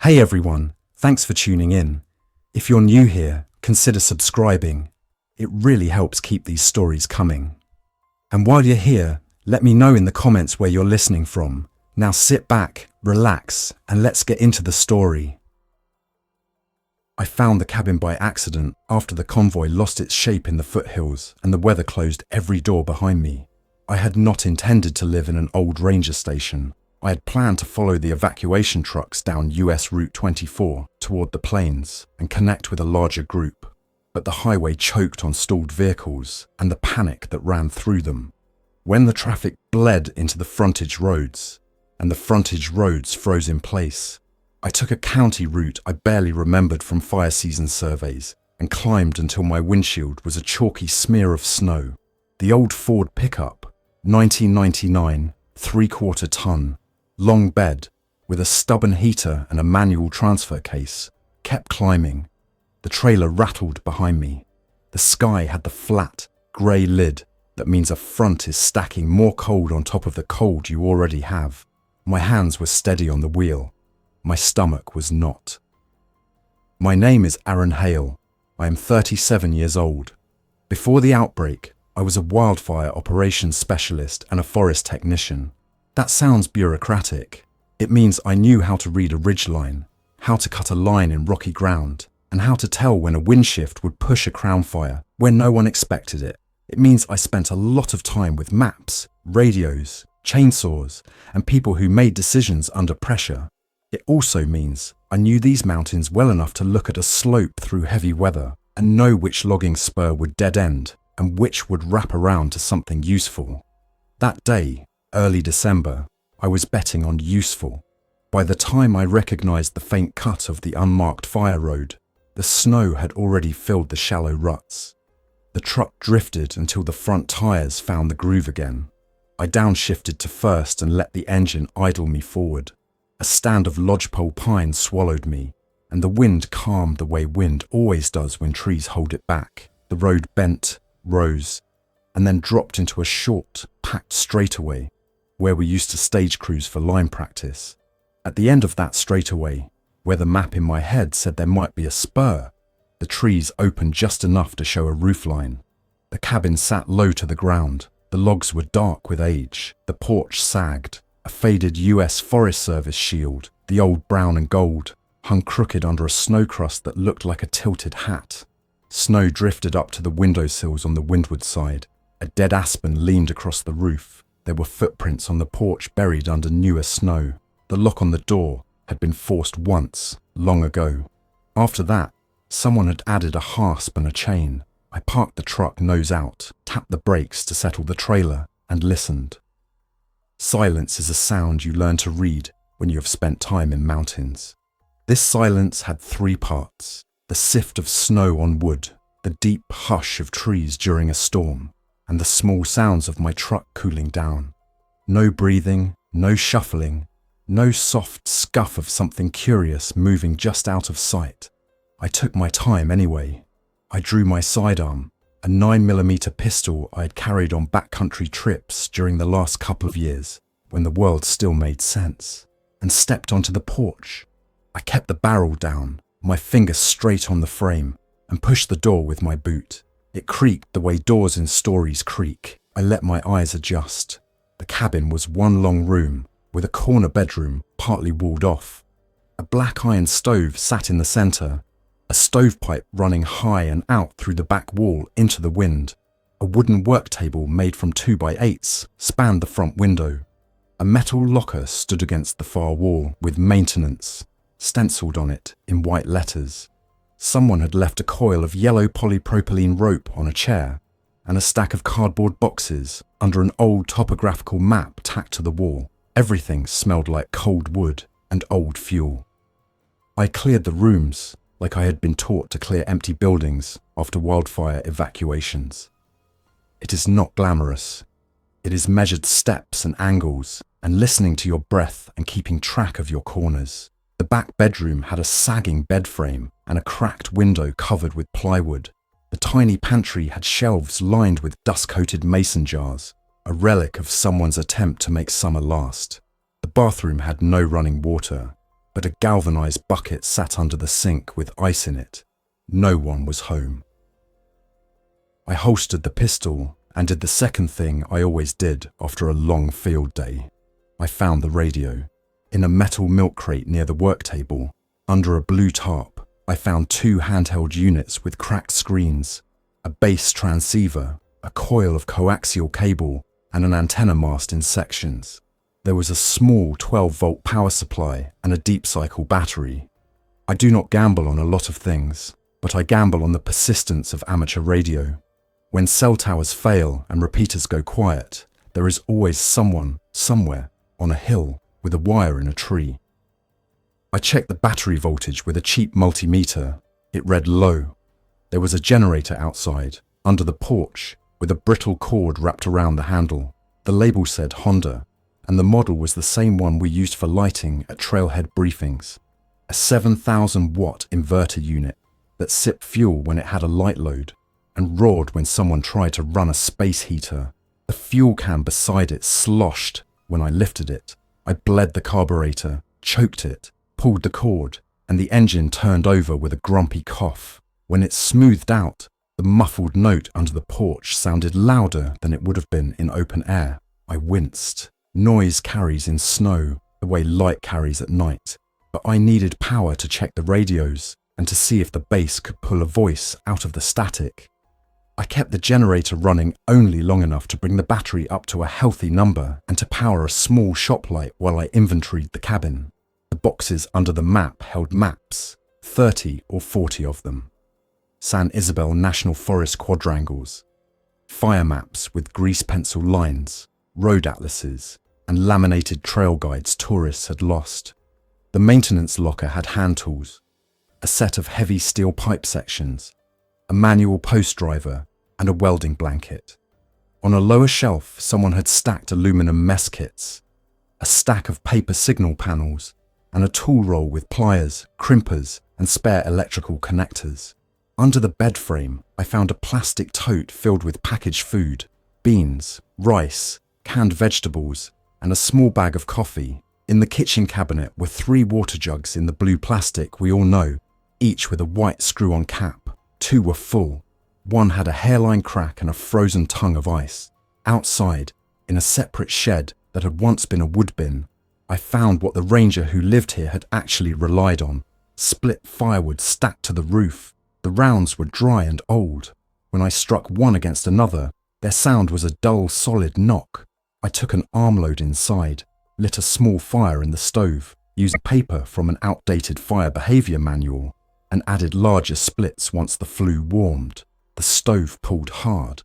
Hey everyone, thanks for tuning in. If you're new here, consider subscribing. It really helps keep these stories coming. And while you're here, let me know in the comments where you're listening from. Now sit back, relax, and let's get into the story. I found the cabin by accident after the convoy lost its shape in the foothills and the weather closed every door behind me. I had not intended to live in an old ranger station. I had planned to follow the evacuation trucks down US Route 24 toward the plains and connect with a larger group, but the highway choked on stalled vehicles and the panic that ran through them. When the traffic bled into the frontage roads and the frontage roads froze in place, I took a county route I barely remembered from fire season surveys and climbed until my windshield was a chalky smear of snow. The old Ford pickup, 1999, 3/4 ton, long bed, with a stubborn heater and a manual transfer case, kept climbing. The trailer rattled behind me. The sky had the flat, grey lid that means a front is stacking more cold on top of the cold you already have. My hands were steady on the wheel. My stomach was not. My name is Aaron Hale. I am 37 years old. Before the outbreak, I was a wildfire operations specialist and a forest technician. That sounds bureaucratic. It means I knew how to read a ridgeline, how to cut a line in rocky ground, and how to tell when a wind shift would push a crown fire when no one expected it. It means I spent a lot of time with maps, radios, chainsaws, and people who made decisions under pressure. It also means I knew these mountains well enough to look at a slope through heavy weather and know which logging spur would dead end and which would wrap around to something useful. That day, early December, I was betting on useful. By the time I recognized the faint cut of the unmarked fire road, the snow had already filled the shallow ruts. The truck drifted until the front tires found the groove again. I downshifted to first and let the engine idle me forward. A stand of lodgepole pine swallowed me, and the wind calmed the way wind always does when trees hold it back. The road bent, rose, and then dropped into a short, packed straightaway, where we used to stage cruise for line practice. At the end of that straightaway, where the map in my head said there might be a spur, the trees opened just enough to show a roofline. The cabin sat low to the ground. The logs were dark with age. The porch sagged. A faded US Forest Service shield, the old brown and gold, hung crooked under a snow crust that looked like a tilted hat. Snow drifted up to the windowsills on the windward side. A dead aspen leaned across the roof. There were footprints on the porch buried under newer snow. The lock on the door had been forced once, long ago. After that, someone had added a hasp and a chain. I parked the truck nose out, tapped the brakes to settle the trailer, and listened. Silence is a sound you learn to read when you have spent time in mountains. This silence had three parts: the sift of snow on wood, the deep hush of trees during a storm, and the small sounds of my truck cooling down. No breathing, no shuffling, no soft scuff of something curious moving just out of sight. I took my time anyway. I drew my sidearm, a 9mm pistol I had carried on backcountry trips during the last couple of years, when the world still made sense, and stepped onto the porch. I kept the barrel down, my finger straight on the frame, and pushed the door with my boot. It creaked the way doors in stories creak. I let my eyes adjust. The cabin was one long room, with a corner bedroom partly walled off. A black iron stove sat in the center, a stovepipe running high and out through the back wall into the wind. A wooden work table made from 2x8s spanned the front window. A metal locker stood against the far wall with maintenance stenciled on it in white letters. Someone had left a coil of yellow polypropylene rope on a chair and a stack of cardboard boxes under an old topographical map tacked to the wall. Everything smelled like cold wood and old fuel. I cleared the rooms like I had been taught to clear empty buildings after wildfire evacuations. It is not glamorous. It is measured steps and angles and listening to your breath and keeping track of your corners. The back bedroom had a sagging bed frame and a cracked window covered with plywood. The tiny pantry had shelves lined with dust-coated mason jars, a relic of someone's attempt to make summer last. The bathroom had no running water, but a galvanized bucket sat under the sink with ice in it. No one was home. I holstered the pistol and did the second thing I always did after a long field day. I found the radio. In a metal milk crate near the work table, under a blue tarp, I found 2 handheld units with cracked screens, a base transceiver, a coil of coaxial cable, and an antenna mast in sections. There was a small 12-volt power supply and a deep cycle battery. I do not gamble on a lot of things, but I gamble on the persistence of amateur radio. When cell towers fail and repeaters go quiet, there is always someone, somewhere, on a hill with a wire in a tree. I checked the battery voltage with a cheap multimeter. It read low. There was a generator outside, under the porch, with a brittle cord wrapped around the handle. The label said Honda, and the model was the same one we used for lighting at trailhead briefings. A 7,000-watt inverter unit that sipped fuel when it had a light load and roared when someone tried to run a space heater. The fuel can beside it sloshed when I lifted it. I bled the carburetor, choked it, pulled the cord, and the engine turned over with a grumpy cough. When it smoothed out, the muffled note under the porch sounded louder than it would have been in open air. I winced. Noise carries in snow the way light carries at night, but I needed power to check the radios and to see if the bass could pull a voice out of the static. I kept the generator running only long enough to bring the battery up to a healthy number and to power a small shop light while I inventoried the cabin. The boxes under the map held maps, 30 or 40 of them. San Isabel National Forest quadrangles, fire maps with grease pencil lines, road atlases, and laminated trail guides tourists had lost. The maintenance locker had hand tools, a set of heavy steel pipe sections, a manual post driver, and a welding blanket. On a lower shelf, someone had stacked aluminum mess kits, a stack of paper signal panels, and a tool roll with pliers, crimpers, and spare electrical connectors. Under the bed frame, I found a plastic tote filled with packaged food, beans, rice, canned vegetables, and a small bag of coffee. In the kitchen cabinet were 3 water jugs in the blue plastic we all know, each with a white screw-on cap. 2 were full. One had a hairline crack and a frozen tongue of ice. Outside, in a separate shed that had once been a wood bin, I found what the ranger who lived here had actually relied on: split firewood stacked to the roof. The rounds were dry and old. When I struck one against another, their sound was a dull, solid knock. I took an armload inside, lit a small fire in the stove, used paper from an outdated fire behavior manual, and added larger splits once the flue warmed. The stove pulled hard.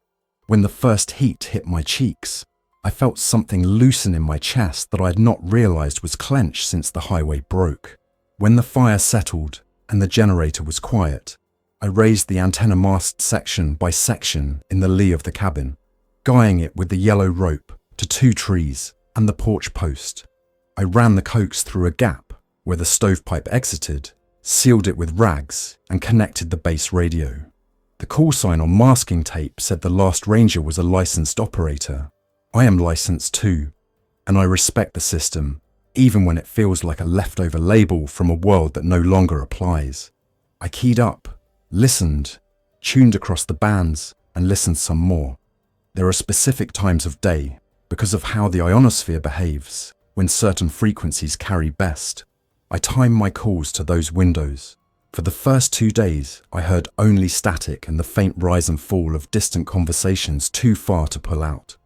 When the first heat hit my cheeks, I felt something loosen in my chest that I had not realized was clenched since the highway broke. When the fire settled and the generator was quiet, I raised the antenna mast section by section in the lee of the cabin, guying it with the yellow rope to 2 trees and the porch post. I ran the coax through a gap where the stovepipe exited, sealed it with rags, and connected the base radio. The call sign on masking tape said the last ranger was a licensed operator. I am licensed too, and I respect the system, even when it feels like a leftover label from a world that no longer applies. I keyed up, listened, tuned across the bands, and listened some more. There are specific times of day, because of how the ionosphere behaves, when certain frequencies carry best. I time my calls to those windows. For the first 2 days, I heard only static and the faint rise and fall of distant conversations too far to pull out.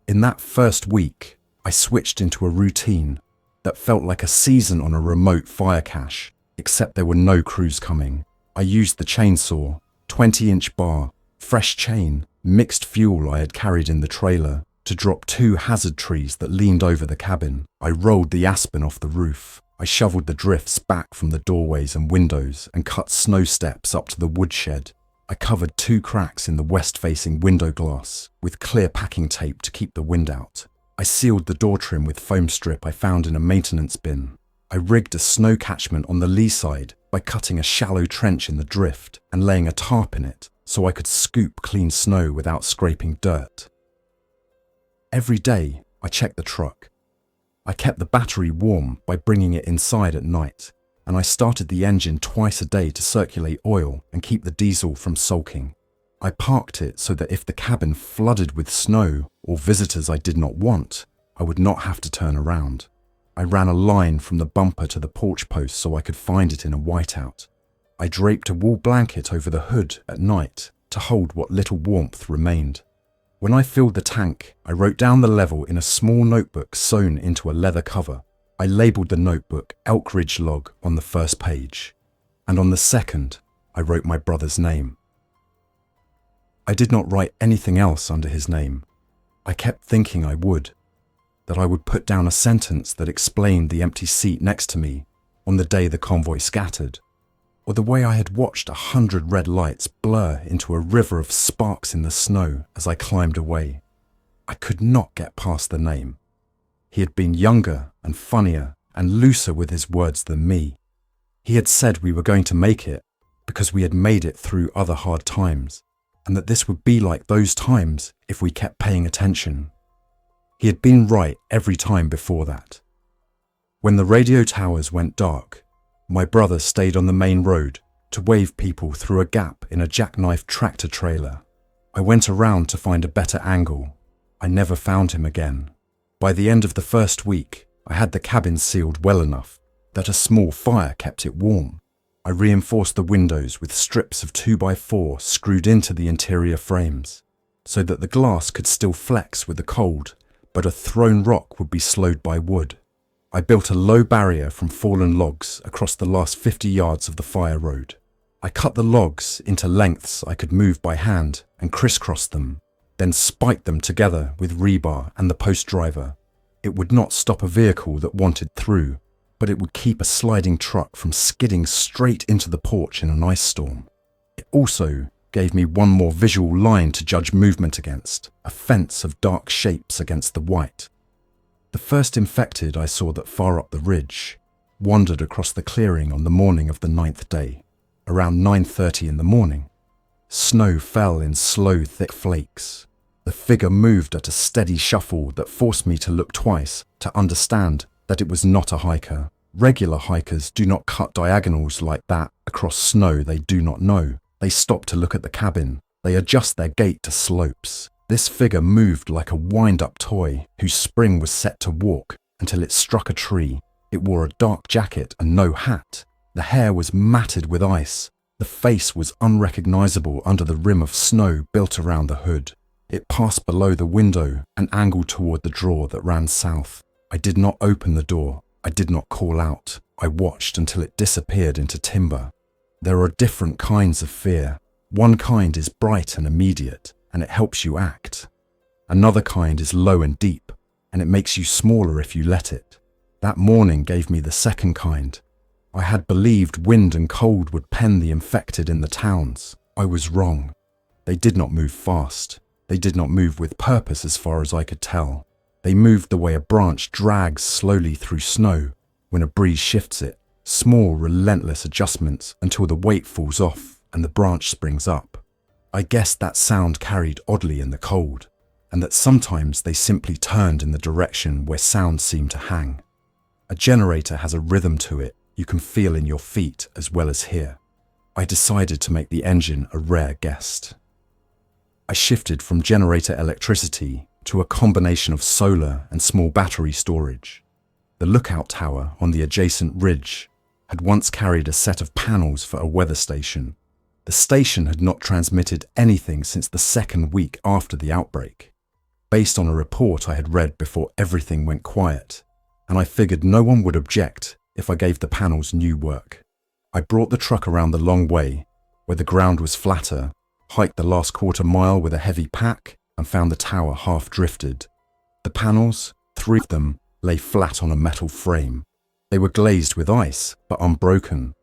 In that first week, I switched into a routine that felt like a season on a remote fire cache, except there were no crews coming. I used the chainsaw, 20-inch bar, fresh chain, mixed fuel I had carried in the trailer, to drop 2 hazard trees that leaned over the cabin. I rolled the aspen off the roof. I shoveled the drifts back from the doorways and windows and cut snow steps up to the woodshed. I covered 2 cracks in the west-facing window glass with clear packing tape to keep the wind out. I sealed the door trim with foam strip I found in a maintenance bin. I rigged a snow catchment on the lee side by cutting a shallow trench in the drift and laying a tarp in it so I could scoop clean snow without scraping dirt. Every day, I checked the truck. I kept the battery warm by bringing it inside at night, and I started the engine twice a day to circulate oil and keep the diesel from sulking. I parked it so that if the cabin flooded with snow or visitors I did not want, I would not have to turn around. I ran a line from the bumper to the porch post so I could find it in a whiteout. I draped a wool blanket over the hood at night to hold what little warmth remained. When I filled the tank, I wrote down the level in a small notebook sewn into a leather cover. I labelled the notebook Elk Ridge Log on the first page, and on the second, I wrote my brother's name. I did not write anything else under his name. I kept thinking I would, that I would put down a sentence that explained the empty seat next to me on the day the convoy scattered, or the way I had watched 100 red lights blur into a river of sparks in the snow as I climbed away. I could not get past the name. He had been younger and funnier and looser with his words than me. He had said we were going to make it because we had made it through other hard times, and that this would be like those times if we kept paying attention. He had been right every time before that. When the radio towers went dark, my brother stayed on the main road to wave people through a gap in a jackknife tractor trailer. I went around to find a better angle. I never found him again. By the end of the first week, I had the cabin sealed well enough that a small fire kept it warm. I reinforced the windows with strips of 2x4 screwed into the interior frames, so that the glass could still flex with the cold, but a thrown rock would be slowed by wood. I built a low barrier from fallen logs across the last 50 yards of the fire road. I cut the logs into lengths I could move by hand and crisscrossed them, then spiked them together with rebar and the post driver. It would not stop a vehicle that wanted through, but it would keep a sliding truck from skidding straight into the porch in an ice storm. It also gave me one more visual line to judge movement against, a fence of dark shapes against the white. The first infected I saw that far up the ridge wandered across the clearing on the morning of the 9th day, around 9:30 in the morning. Snow fell in slow, thick flakes. The figure moved at a steady shuffle that forced me to look twice to understand that it was not a hiker. Regular hikers do not cut diagonals like that across snow they do not know. They stop to look at the cabin. They adjust their gait to slopes. This figure moved like a wind-up toy whose spring was set to walk until it struck a tree. It wore a dark jacket and no hat. The hair was matted with ice. The face was unrecognizable under the rim of snow built around the hood. It passed below the window and angled toward the drawer that ran south. I did not open the door. I did not call out. I watched until it disappeared into timber. There are different kinds of fear. One kind is bright and immediate, and it helps you act. Another kind is low and deep, and it makes you smaller if you let it. That morning gave me the second kind. I had believed wind and cold would pen the infected in the towns. I was wrong. They did not move fast. They did not move with purpose as far as I could tell. They moved the way a branch drags slowly through snow when a breeze shifts it. Small, relentless adjustments until the weight falls off and the branch springs up. I guessed that sound carried oddly in the cold, and that sometimes they simply turned in the direction where sound seemed to hang. A generator has a rhythm to it you can feel in your feet as well as hear. I decided to make the engine a rare guest. I shifted from generator electricity to a combination of solar and small battery storage. The lookout tower on the adjacent ridge had once carried a set of panels for a weather station. The station had not transmitted anything since the second week after the outbreak, based on a report I had read before everything went quiet, and I figured no one would object if I gave the panels new work. I brought the truck around the long way, where the ground was flatter, hiked the last quarter mile with a heavy pack, and found the tower half drifted. The panels, 3 of them, lay flat on a metal frame. They were glazed with ice, but unbroken.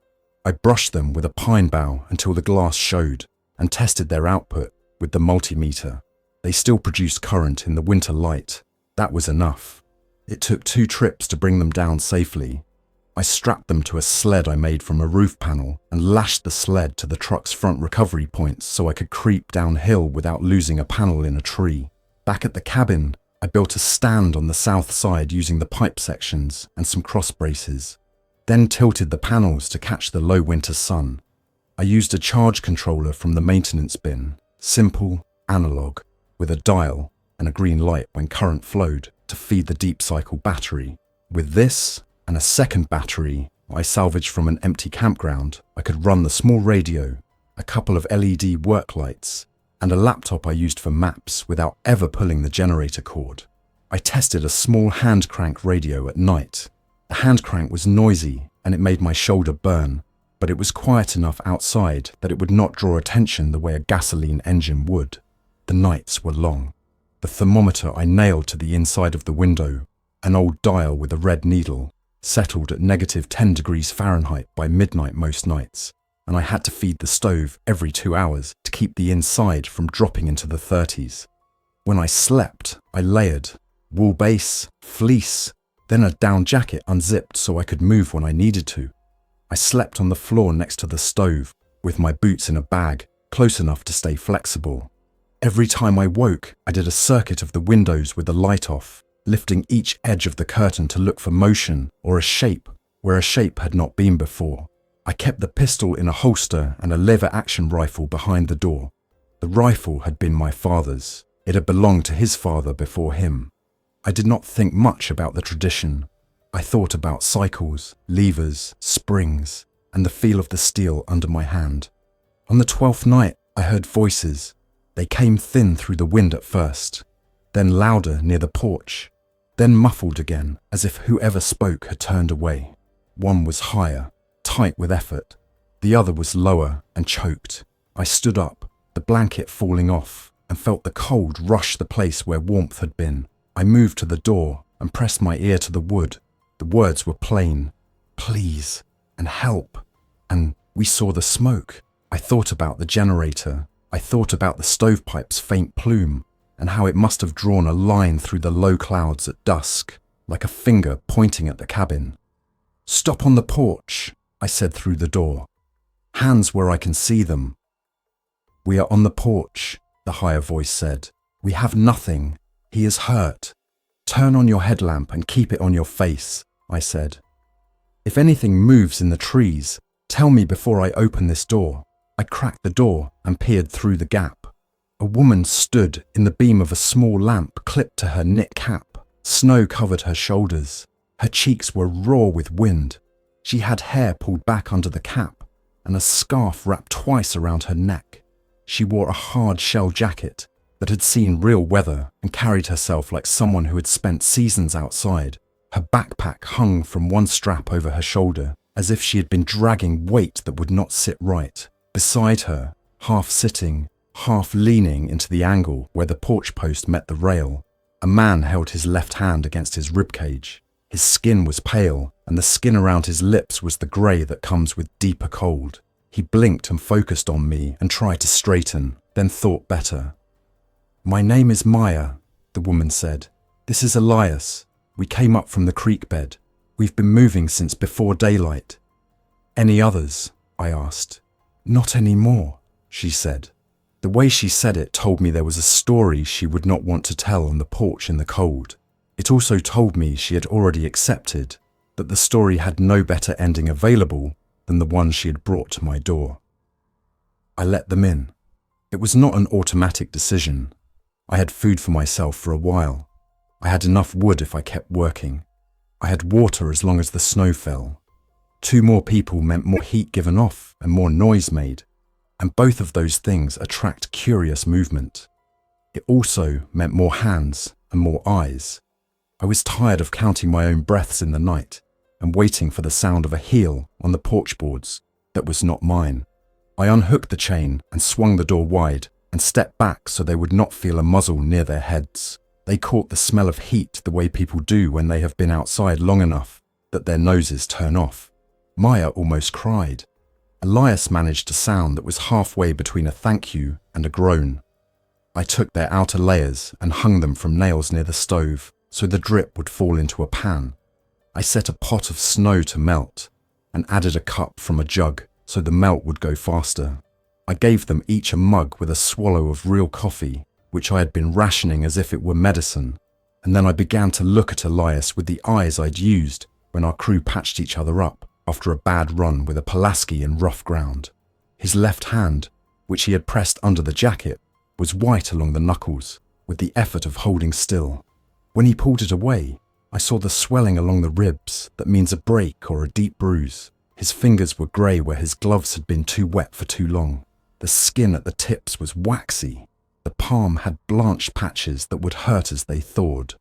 I brushed them with a pine bough until the glass showed, and tested their output with the multimeter. They still produced current in the winter light. That was enough. It took 2 trips to bring them down safely. I strapped them to a sled I made from a roof panel and lashed the sled to the truck's front recovery points so I could creep downhill without losing a panel in a tree. Back at the cabin, I built a stand on the south side using the pipe sections and some cross braces, then tilted the panels to catch the low winter sun. I used a charge controller from the maintenance bin, simple, analog, with a dial and a green light when current flowed to feed the deep cycle battery. With this and a second battery I salvaged from an empty campground, I could run the small radio, a couple of LED work lights, and a laptop I used for maps without ever pulling the generator cord. I tested a small hand crank radio at night. The hand crank was noisy and it made my shoulder burn, but it was quiet enough outside that it would not draw attention the way a gasoline engine would. The nights were long. The thermometer I nailed to the inside of the window, an old dial with a red needle, settled at -10 degrees Fahrenheit by midnight most nights, and I had to feed the stove every 2 hours to keep the inside from dropping into the 30s. When I slept, I layered wool base, fleece, then a down jacket unzipped so I could move when I needed to. I slept on the floor next to the stove, with my boots in a bag, close enough to stay flexible. Every time I woke, I did a circuit of the windows with the light off, lifting each edge of the curtain to look for motion or a shape where a shape had not been before. I kept the pistol in a holster and a lever-action rifle behind the door. The rifle had been my father's. It had belonged to his father before him. I did not think much about the tradition. I thought about cycles, levers, springs, and the feel of the steel under my hand. On the 12th night, I heard voices. They came thin through the wind at first, then louder near the porch, then muffled again as if whoever spoke had turned away. One was higher, tight with effort. The other was lower and choked. I stood up, the blanket falling off, and felt the cold rush the place where warmth had been. I moved to the door and pressed my ear to the wood. The words were plain. Please, and help, and we saw the smoke. I thought about the generator. I thought about the stovepipe's faint plume, and how it must have drawn a line through the low clouds at dusk, like a finger pointing at the cabin. Stop on the porch, I said through the door. Hands where I can see them. We are on the porch, the higher voice said. We have nothing. He is hurt. Turn on your headlamp and keep it on your face, I said. If anything moves in the trees, tell me before I open this door. I cracked the door and peered through the gap. A woman stood in the beam of a small lamp clipped to her knit cap. Snow covered her shoulders. Her cheeks were raw with wind. She had hair pulled back under the cap and a scarf wrapped twice around her neck. She wore a hard shell jacket that had seen real weather and carried herself like someone who had spent seasons outside. Her backpack hung from one strap over her shoulder, as if she had been dragging weight that would not sit right. Beside her, half sitting, half leaning into the angle where the porch post met the rail, a man held his left hand against his ribcage. His skin was pale, and the skin around his lips was the grey that comes with deeper cold. He blinked and focused on me and tried to straighten, then thought better. My name is Maya, the woman said. This is Elias. We came up from the creek bed. We've been moving since before daylight. Any others? I asked. Not anymore, she said. The way she said it told me there was a story she would not want to tell on the porch in the cold. It also told me she had already accepted that the story had no better ending available than the one she had brought to my door. I let them in. It was not an automatic decision. I had food for myself for a while. I had enough wood if I kept working. I had water as long as the snow fell. 2 more people meant more heat given off and more noise made, and both of those things attract curious movement. It also meant more hands and more eyes. I was tired of counting my own breaths in the night and waiting for the sound of a heel on the porch boards that was not mine. I unhooked the chain and swung the door wide and stepped back so they would not feel a muzzle near their heads. They caught the smell of heat the way people do when they have been outside long enough that their noses turn off. Maya almost cried. Elias managed a sound that was halfway between a thank you and a groan. I took their outer layers and hung them from nails near the stove so the drip would fall into a pan. I set a pot of snow to melt and added a cup from a jug so the melt would go faster. I gave them each a mug with a swallow of real coffee, which I had been rationing as if it were medicine. And then I began to look at Elias with the eyes I'd used when our crew patched each other up after a bad run with a Pulaski in rough ground. His left hand, which he had pressed under the jacket, was white along the knuckles with the effort of holding still. When he pulled it away, I saw the swelling along the ribs that means a break or a deep bruise. His fingers were grey where his gloves had been too wet for too long. The skin at the tips was waxy. The palm had blanched patches that would hurt as they thawed.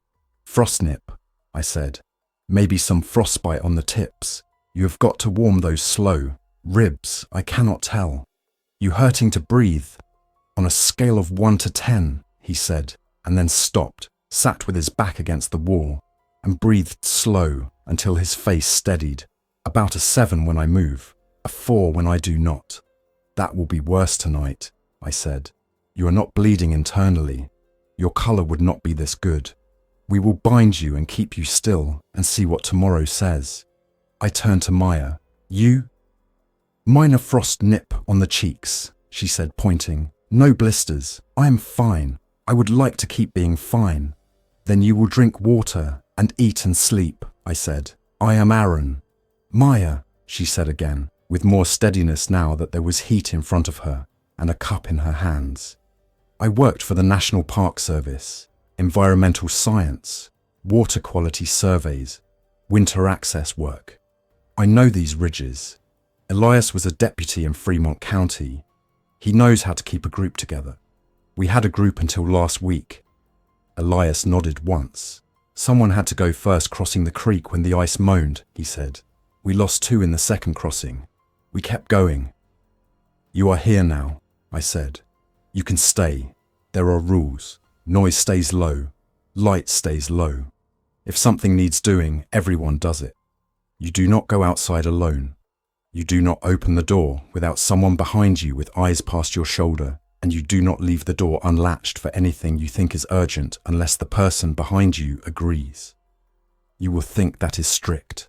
"Frostnip," I said. "Maybe some frostbite on the tips. You have got to warm those slow. Ribs, I cannot tell. You hurting to breathe?" "On a scale of 1 to 10, he said, and then stopped, sat with his back against the wall, and breathed slow until his face steadied. "About a 7 when I move, a 4 when I do not." "That will be worse tonight," I said. "You are not bleeding internally. Your colour would not be this good. We will bind you and keep you still and see what tomorrow says." I turned to Maya. "You?" "Minor frost nip on the cheeks," she said, pointing. "No blisters. I am fine. I would like to keep being fine." "Then you will drink water and eat and sleep," I said. "I am Aaron." "Maya," she said again, with more steadiness now that there was heat in front of her and a cup in her hands. "I worked for the National Park Service, environmental science, water quality surveys, winter access work. I know these ridges. Elias was a deputy in Fremont County. He knows how to keep a group together. We had a group until last week." Elias nodded once. "Someone had to go first crossing the creek when the ice moaned," he said. "We lost 2 in the second crossing. We kept going." "You are here now," I said. "You can stay. There are rules. Noise stays low. Light stays low. If something needs doing, everyone does it. You do not go outside alone. You do not open the door without someone behind you with eyes past your shoulder, and you do not leave the door unlatched for anything you think is urgent unless the person behind you agrees. You will think that is strict.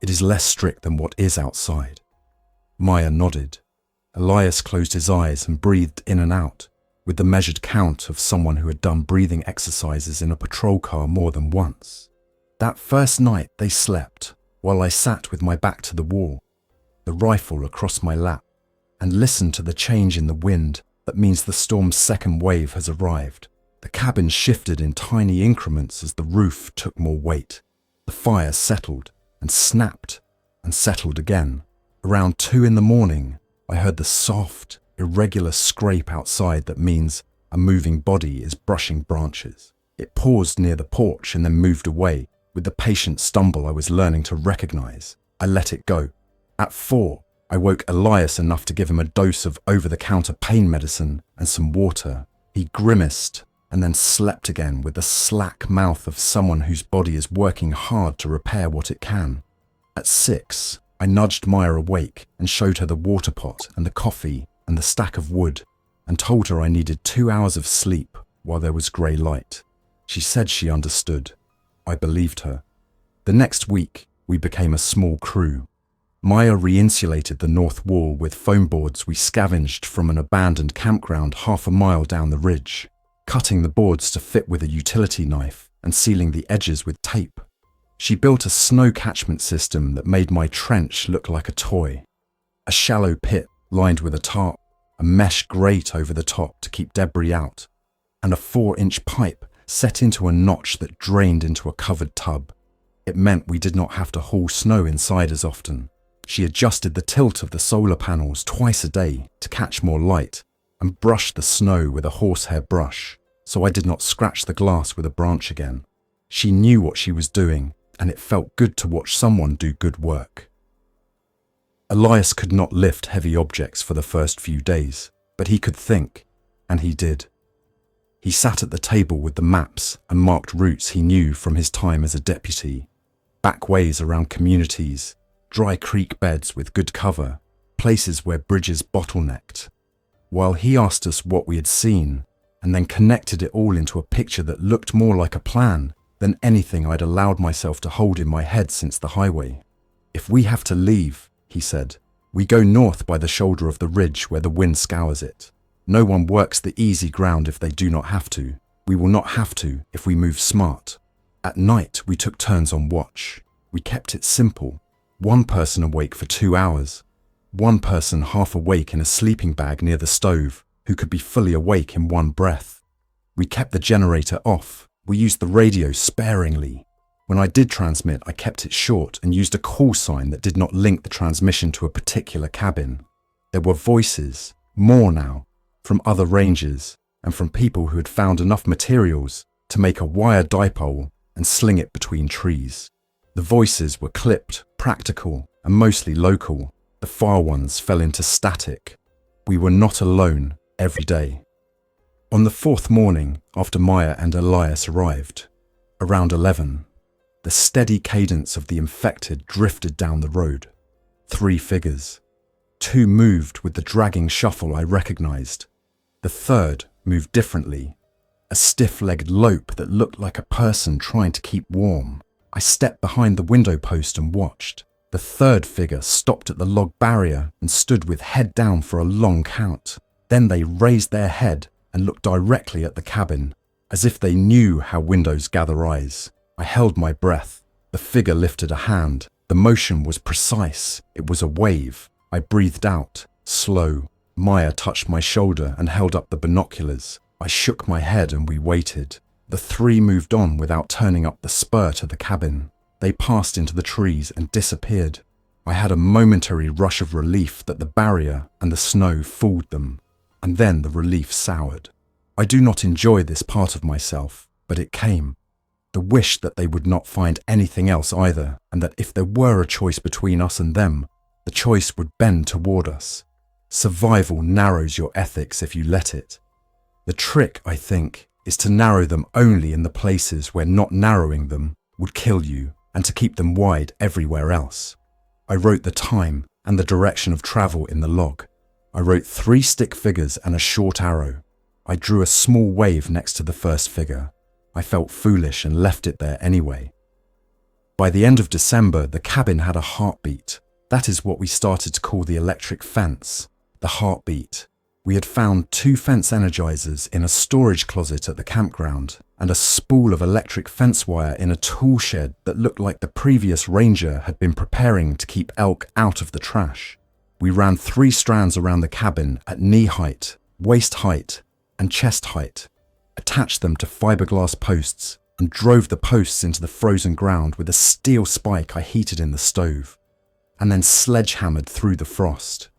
It is less strict than what is outside." Maya nodded. Elias closed his eyes and breathed in and out, with the measured count of someone who had done breathing exercises in a patrol car more than once. That first night they slept, while I sat with my back to the wall, the rifle across my lap, and listened to the change in the wind that means the storm's second wave has arrived. The cabin shifted in tiny increments as the roof took more weight. The fire settled and snapped and settled again. Around 2 in the morning, I heard the soft, irregular scrape outside that means a moving body is brushing branches. It paused near the porch and then moved away with the patient stumble I was learning to recognize. I let it go. At 4, I woke Elias enough to give him a dose of over-the-counter pain medicine and some water. He grimaced and then slept again with the slack mouth of someone whose body is working hard to repair what it can. At 6, I nudged Maya awake and showed her the water pot and the coffee and the stack of wood and told her I needed 2 hours of sleep while there was grey light. She said she understood. I believed her. The next week, we became a small crew. Maya re-insulated the north wall with foam boards we scavenged from an abandoned campground half a mile down the ridge, cutting the boards to fit with a utility knife and sealing the edges with tape. She built a snow catchment system that made my trench look like a toy. A shallow pit lined with a tarp, a mesh grate over the top to keep debris out, and a 4-inch pipe set into a notch that drained into a covered tub. It meant we did not have to haul snow inside as often. She adjusted the tilt of the solar panels twice a day to catch more light and brushed the snow with a horsehair brush, so I did not scratch the glass with a branch again. She knew what she was doing, and it felt good to watch someone do good work. Elias could not lift heavy objects for the first few days, but he could think, and he did. He sat at the table with the maps and marked routes he knew from his time as a deputy, back ways around communities, dry creek beds with good cover, places where bridges bottlenecked, while he asked us what we had seen and then connected it all into a picture that looked more like a plan than anything I'd allowed myself to hold in my head since the highway. "If we have to leave," he said, "we go north by the shoulder of the ridge where the wind scours it. No one works the easy ground if they do not have to. We will not have to if we move smart. At night, we took turns on watch. We kept it simple. One person awake for 2 hours. One person half awake in a sleeping bag near the stove, who could be fully awake in one breath. We kept the generator off. We used the radio sparingly. When I did transmit, I kept it short and used a call sign that did not link the transmission to a particular cabin. There were voices, more now, from other rangers and from people who had found enough materials to make a wire dipole and sling it between trees. The voices were clipped, practical, and mostly local. The far ones fell into static. We were not alone every day. On the 4th morning, after Maya and Elias arrived, around 11, the steady cadence of the infected drifted down the road. 3 figures. 2 moved with the dragging shuffle I recognized. The third moved differently, a stiff-legged lope that looked like a person trying to keep warm. I stepped behind the window post and watched. The third figure stopped at the log barrier and stood with head down for a long count. Then they raised their head and looked directly at the cabin, as if they knew how windows gather eyes. I held my breath. The figure lifted a hand. The motion was precise. It was a wave. I breathed out, slow. Maya touched my shoulder and held up the binoculars. I shook my head and we waited. The 3 moved on without turning up the spur to the cabin. They passed into the trees and disappeared. I had a momentary rush of relief that the barrier and the snow fooled them, and then the relief soured. I do not enjoy this part of myself, but it came. The wish that they would not find anything else either, and that if there were a choice between us and them, the choice would bend toward us. Survival narrows your ethics if you let it. The trick, I think, is to narrow them only in the places where not narrowing them would kill you, and to keep them wide everywhere else. I wrote the time and the direction of travel in the log. I wrote 3 stick figures and a short arrow. I drew a small wave next to the first figure. I felt foolish and left it there anyway. By the end of December, the cabin had a heartbeat. That is what we started to call the electric fence, the heartbeat. We had found 2 fence energizers in a storage closet at the campground and a spool of electric fence wire in a tool shed that looked like the previous ranger had been preparing to keep elk out of the trash. We ran 3 strands around the cabin at knee height, waist height, and chest height, attached them to fiberglass posts, and drove the posts into the frozen ground with a steel spike I heated in the stove, and then sledgehammered through the frost.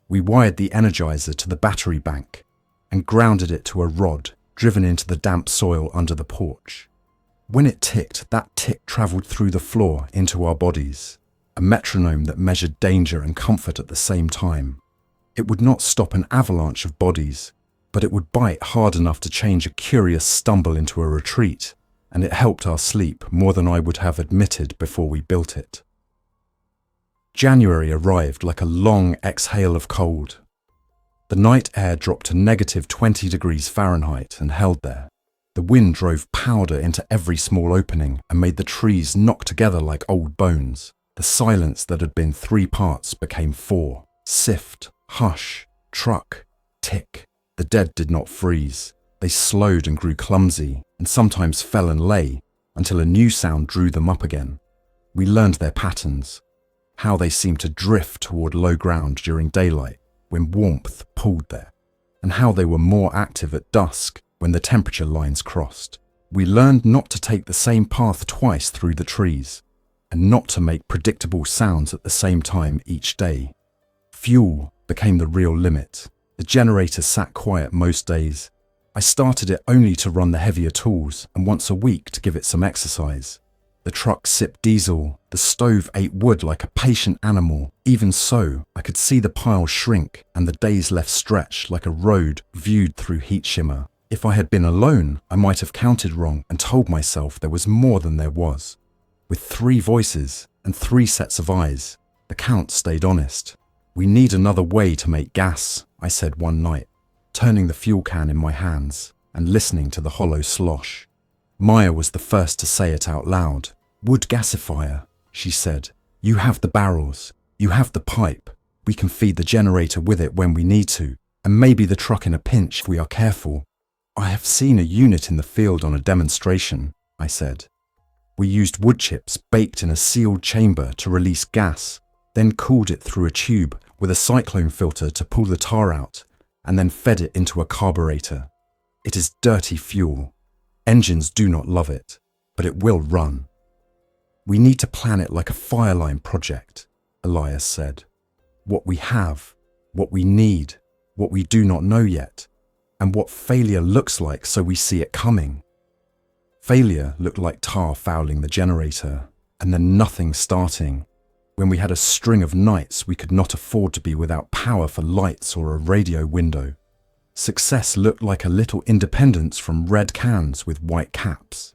We wired the energizer to the battery bank and grounded it to a rod driven into the damp soil under the porch. When it ticked, that tick travelled through the floor into our bodies, a metronome that measured danger and comfort at the same time. It would not stop an avalanche of bodies, but it would bite hard enough to change a curious stumble into a retreat, and it helped our sleep more than I would have admitted before we built it. January arrived like a long exhale of cold. The night air dropped to -20 degrees Fahrenheit and held there. The wind drove powder into every small opening and made the trees knock together like old bones. The silence that had been 3 parts became 4. Sift, hush, truck, tick. The dead did not freeze. They slowed and grew clumsy, and sometimes fell and lay, until a new sound drew them up again. We learned their patterns, how they seemed to drift toward low ground during daylight when warmth pulled there, and how they were more active at dusk when the temperature lines crossed. We learned not to take the same path twice through the trees, and not to make predictable sounds at the same time each day. Fuel became the real limit. The generator sat quiet most days. I started it only to run the heavier tools and once a week to give it some exercise. The truck sipped diesel, the stove ate wood like a patient animal. Even so, I could see the pile shrink and the days left stretched like a road viewed through heat shimmer. If I had been alone, I might have counted wrong and told myself there was more than there was. With 3 voices and 3 sets of eyes, the count stayed honest. "We need another way to make gas," I said one night, turning the fuel can in my hands and listening to the hollow slosh. Maya was the first to say it out loud. "Wood gasifier," she said. "You have the barrels. You have the pipe. We can feed the generator with it when we need to, and maybe the truck in a pinch if we are careful." I have seen a unit in the field on a demonstration, I said. We used wood chips baked in a sealed chamber to release gas, then cooled it through a tube with a cyclone filter to pull the tar out, and then fed it into a carburetor. It is dirty fuel. Engines do not love it, but it will run. We need to plan it like a fire line project, Elias said. What we have, what we need, what we do not know yet, and what failure looks like so we see it coming. Failure looked like tar fouling the generator, and then nothing starting. When we had a string of nights we could not afford to be without power for lights or a radio window. Success looked like a little independence from red cans with white caps.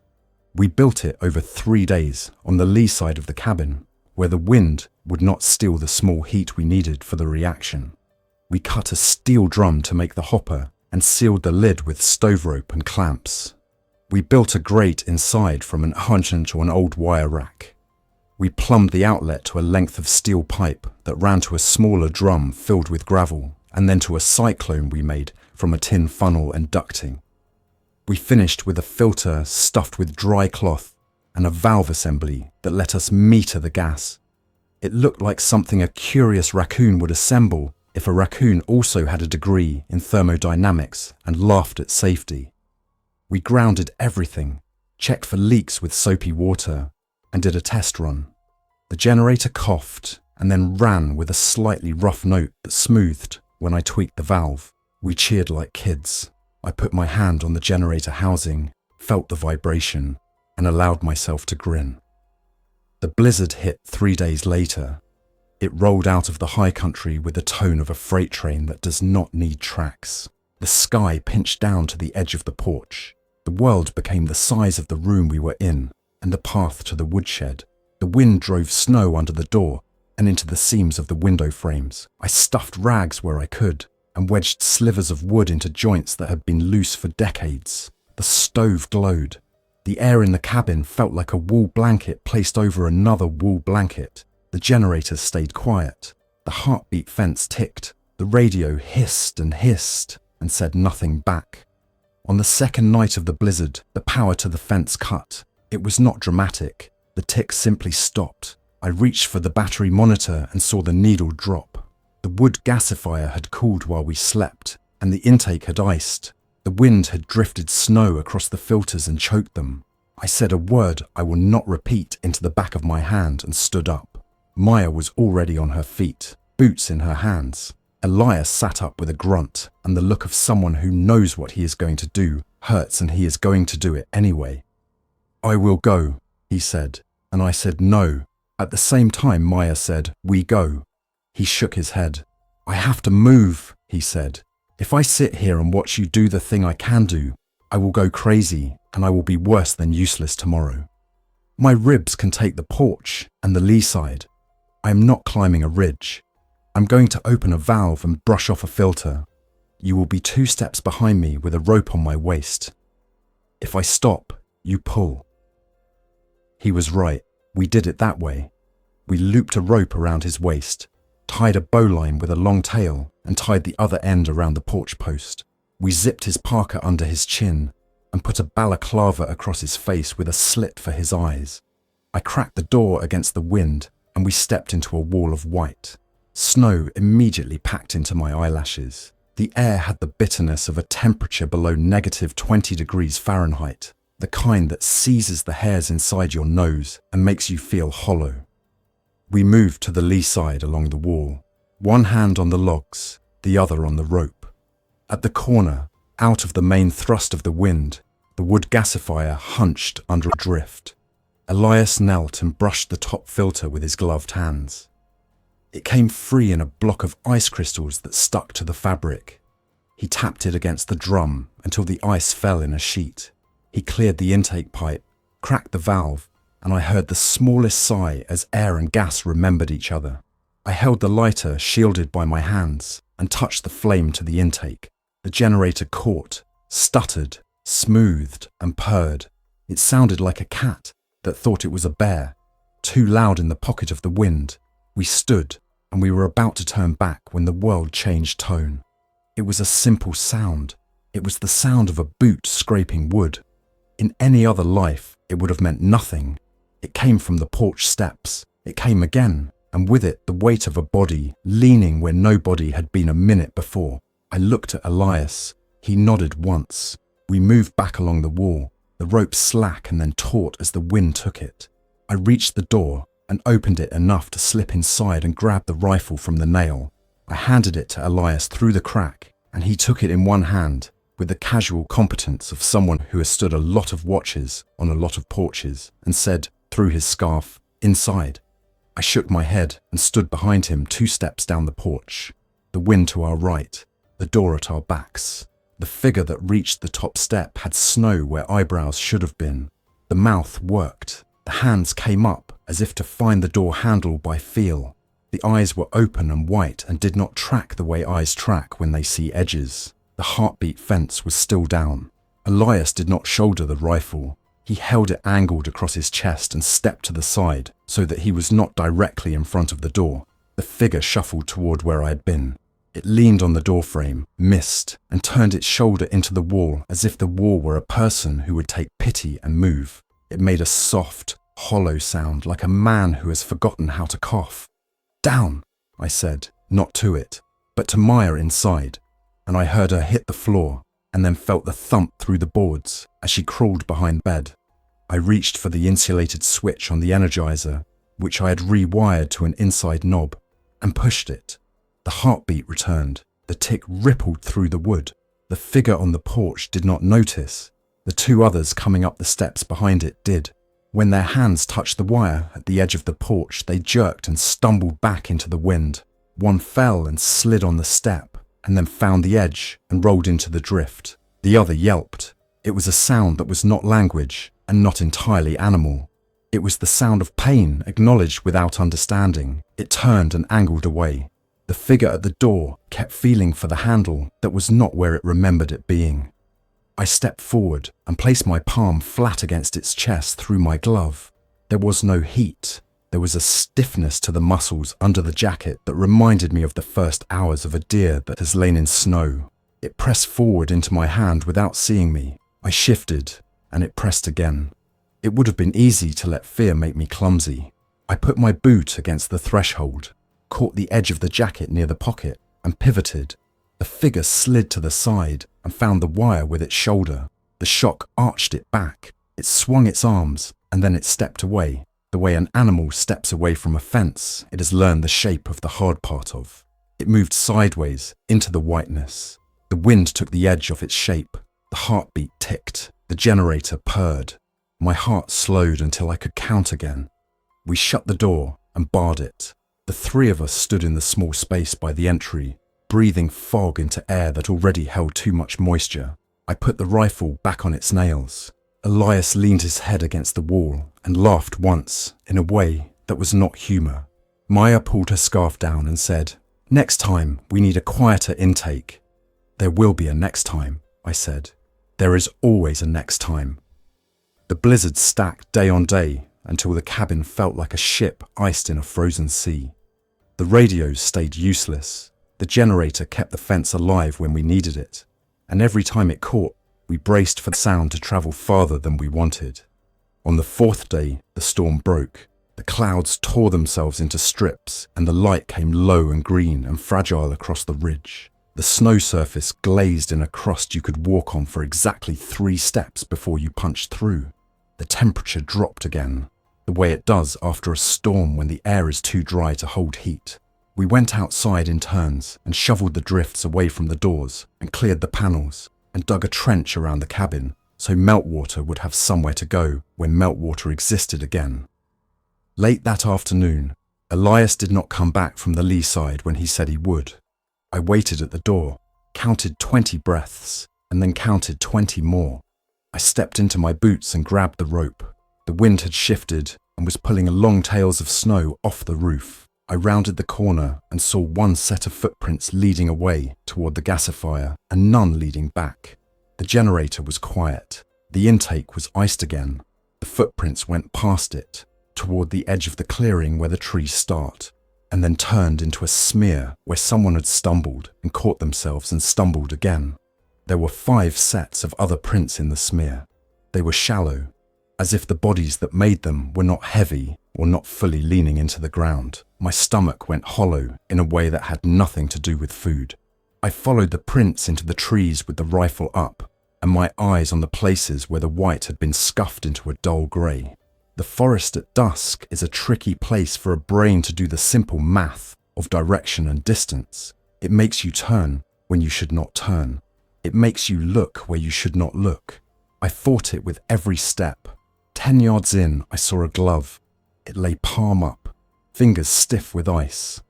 We built it over 3 days on the lee side of the cabin, where the wind would not steal the small heat we needed for the reaction. We cut a steel drum to make the hopper and sealed the lid with stove rope and clamps. We built a grate inside from an ancient or an old wire rack. We plumbed the outlet to a length of steel pipe that ran to a smaller drum filled with gravel, and then to a cyclone we made from a tin funnel and ducting. We finished with a filter stuffed with dry cloth and a valve assembly that let us meter the gas. It looked like something a curious raccoon would assemble if a raccoon also had a degree in thermodynamics and laughed at safety. We grounded everything, checked for leaks with soapy water, and did a test run. The generator coughed and then ran with a slightly rough note that smoothed when I tweaked the valve. We cheered like kids. I put my hand on the generator housing, felt the vibration, and allowed myself to grin. The blizzard hit 3 days later. It rolled out of the high country with the tone of a freight train that does not need tracks. The sky pinched down to the edge of the porch. The world became the size of the room we were in and the path to the woodshed. The wind drove snow under the door and into the seams of the window frames. I stuffed rags where I could and wedged slivers of wood into joints that had been loose for decades. The stove glowed. The air in the cabin felt like a wool blanket placed over another wool blanket. The generator stayed quiet. The heartbeat fence ticked. The radio hissed and said nothing back. On the second night of the blizzard, the power to the fence cut. It was not dramatic. The tick simply stopped. I reached for the battery monitor and saw the needle drop. The wood gasifier had cooled while we slept, and the intake had iced. The wind had drifted snow across the filters and choked them. I said a word I will not repeat into the back of my hand and stood up. Maya was already on her feet, boots in her hands. Elias sat up with a grunt, and the look of someone who knows what he is going to do hurts, and he is going to do it anyway. "I will go," he said, and I said no. At the same time, Maya said, "We go." He shook his head. "I have to move," he said. "If I sit here and watch you do the thing I can do, I will go crazy, and I will be worse than useless tomorrow. My ribs can take the porch and the lee side. I am not climbing a ridge. I'm going to open a valve and brush off a filter. You will be 2 steps behind me with a rope on my waist. If I stop, you pull." He was right. We did it that way. We looped a rope around his waist, tied a bowline with a long tail, and tied the other end around the porch post. We zipped his parka under his chin and put a balaclava across his face with a slit for his eyes. I cracked the door against the wind and we stepped into a wall of white. Snow immediately packed into my eyelashes. The air had the bitterness of a temperature below -20 degrees Fahrenheit, the kind that seizes the hairs inside your nose and makes you feel hollow. We moved to the lee side along the wall, one hand on the logs, the other on the rope. At the corner, out of the main thrust of the wind, the wood gasifier hunched under a drift. Elias knelt and brushed the top filter with his gloved hands. It came free in a block of ice crystals that stuck to the fabric. He tapped it against the drum until the ice fell in a sheet. He cleared the intake pipe, cracked the valve, and I heard the smallest sigh as air and gas remembered each other. I held the lighter shielded by my hands and touched the flame to the intake. The generator caught, stuttered, smoothed, and purred. It sounded like a cat that thought it was a bear, too loud in the pocket of the wind. We stood, and we were about to turn back when the world changed tone. It was a simple sound. It was the sound of a boot scraping wood. In any other life, it would have meant nothing. It came from the porch steps. It came again, and with it the weight of a body leaning where nobody had been a minute before. I looked at Elias. He nodded once. We moved back along the wall, the rope slack and then taut as the wind took it. I reached the door and opened it enough to slip inside and grab the rifle from the nail. I handed it to Elias through the crack, and he took it in one hand with the casual competence of someone who has stood a lot of watches on a lot of porches, and said, through his scarf, "Inside." I shook my head and stood behind him 2 steps down the porch. The wind to our right, the door at our backs. The figure that reached the top step had snow where eyebrows should have been. The mouth worked. The hands came up as if to find the door handle by feel. The eyes were open and white and did not track the way eyes track when they see edges. The heartbeat fence was still down. Elias did not shoulder the rifle. He held it angled across his chest and stepped to the side so that he was not directly in front of the door. The figure shuffled toward where I had been. It leaned on the doorframe, missed, and turned its shoulder into the wall as if the wall were a person who would take pity and move. It made a soft, hollow sound like a man who has forgotten how to cough. "Down," I said, not to it, but to Maya inside, and I heard her hit the floor and then felt the thump through the boards as she crawled behind bed. I reached for the insulated switch on the energizer, which I had rewired to an inside knob, and pushed it. The heartbeat returned. The tick rippled through the wood. The figure on the porch did not notice. The 2 others coming up the steps behind it did. When their hands touched the wire at the edge of the porch, they jerked and stumbled back into the wind. One fell and slid on the step, and then found the edge and rolled into the drift. The other yelped. It was a sound that was not language and not entirely animal. It was the sound of pain acknowledged without understanding. It turned and angled away. The figure at the door kept feeling for the handle that was not where it remembered it being. I stepped forward and placed my palm flat against its chest through my glove. There was no heat. There was a stiffness to the muscles under the jacket that reminded me of the first hours of a deer that has lain in snow. It pressed forward into my hand without seeing me. I shifted, and it pressed again. It would have been easy to let fear make me clumsy. I put my boot against the threshold, caught the edge of the jacket near the pocket, and pivoted. The figure slid to the side and found the wire with its shoulder. The shock arched it back. It swung its arms, and then it stepped away. The way an animal steps away from a fence it has learned the shape of the hard part of. It moved sideways into the whiteness. The wind took the edge off its shape. The heartbeat ticked. The generator purred. My heart slowed until I could count again. We shut the door and barred it. The 3 of us stood in the small space by the entry, breathing fog into air that already held too much moisture. I put the rifle back on its nails. Elias leaned his head against the wall and laughed once, in a way that was not humour. Maya pulled her scarf down and said, "Next time, we need a quieter intake." "There will be a next time," I said. "There is always a next time." The blizzard stacked day on day until the cabin felt like a ship iced in a frozen sea. The radios stayed useless. The generator kept the fence alive when we needed it, and every time it caught, we braced for the sound to travel farther than we wanted. On the 4th day, the storm broke. The clouds tore themselves into strips, and the light came low and green and fragile across the ridge. The snow surface glazed in a crust you could walk on for exactly 3 steps before you punched through. The temperature dropped again, the way it does after a storm when the air is too dry to hold heat. We went outside in turns and shoveled the drifts away from the doors and cleared the panels and dug a trench around the cabin so meltwater would have somewhere to go when meltwater existed again. Late that afternoon, Elias did not come back from the lee side when he said he would. I waited at the door, counted 20 breaths, and then counted 20 more. I stepped into my boots and grabbed the rope. The wind had shifted and was pulling long tails of snow off the roof. I rounded the corner and saw one set of footprints leading away toward the gasifier and none leading back. The generator was quiet. The intake was iced again. The footprints went past it, toward the edge of the clearing where the trees start, and then turned into a smear where someone had stumbled and caught themselves and stumbled again. There were 5 sets of other prints in the smear. They were shallow, as if the bodies that made them were not heavy or not fully leaning into the ground. My stomach went hollow in a way that had nothing to do with food. I followed the prints into the trees with the rifle up, and my eyes on the places where the white had been scuffed into a dull grey. The forest at dusk is a tricky place for a brain to do the simple math of direction and distance. It makes you turn when you should not turn. It makes you look where you should not look. I fought it with every step. 10 yards in, I saw a glove. It lay palm up, fingers stiff with ice.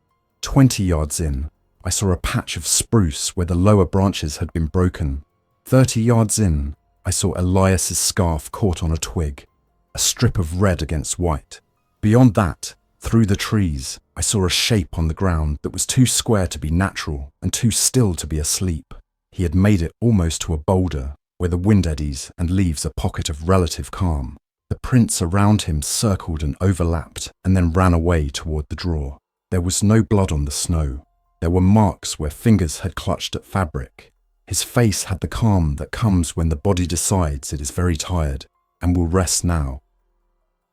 20 yards in, I saw a patch of spruce where the lower branches had been broken. 30 yards in, I saw Elias's scarf caught on a twig, a strip of red against white. Beyond that, through the trees, I saw a shape on the ground that was too square to be natural and too still to be asleep. He had made it almost to a boulder, where the wind eddies and leaves a pocket of relative calm. The prints around him circled and overlapped and then ran away toward the draw. There was no blood on the snow. There were marks where fingers had clutched at fabric. His face had the calm that comes when the body decides it is very tired and will rest now.